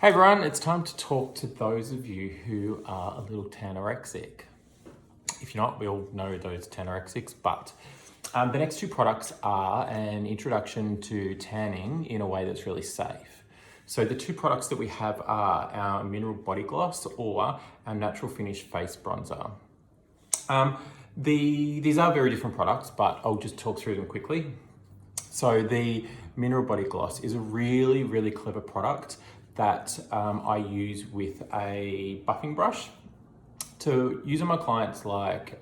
Hey everyone, it's time to talk to those of you who are a little tanorexic. If you're not, we all know those tanorexics, but the next two products are an introduction to tanning in a way that's really safe. So the two products that we have are our Mineral Body Gloss or our Natural Finish Face Bronzer. These are very different products, but I'll just talk through them quickly. So the Mineral Body Gloss is a really, really clever product that I use with a buffing brush to use on my clients like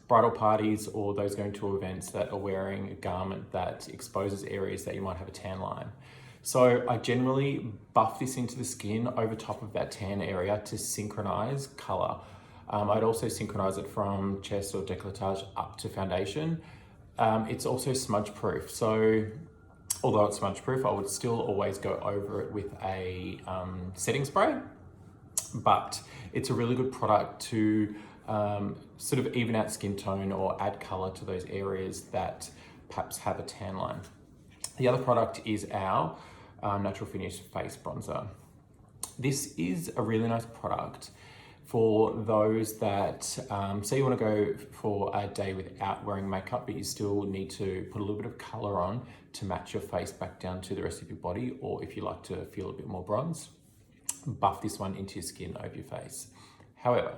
bridal parties or those going to events that are wearing a garment that exposes areas that you might have a tan line. So I generally buff this into the skin over top of that tan area to synchronize color. I'd also synchronize it from chest or décolletage up to foundation. It's also smudge proof. So although it's smudge proof, I would still always go over it with a setting spray, but it's a really good product to sort of even out skin tone or add color to those areas that perhaps have a tan line. The other product is our Natural Finish Face Bronzer. This is a really nice product for those that say you want to go for a day without wearing makeup, but you still need to put a little bit of color on to match your face back down to the rest of your body, or if you like to feel a bit more bronze, buff this one into your skin over your face. However,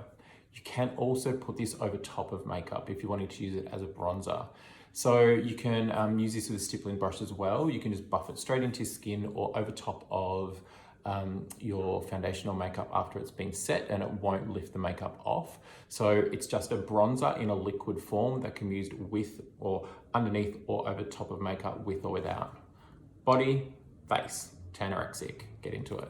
you can also put this over top of makeup if you're wanting to use it as a bronzer. So you can use this with a stippling brush as well. You can just buff it straight into your skin or over top of your foundation or makeup after it's been set, and it won't lift the makeup off. So it's just a bronzer in a liquid form that can be used with or underneath or over top of makeup with or without. Body, face, tanorexic, get into it.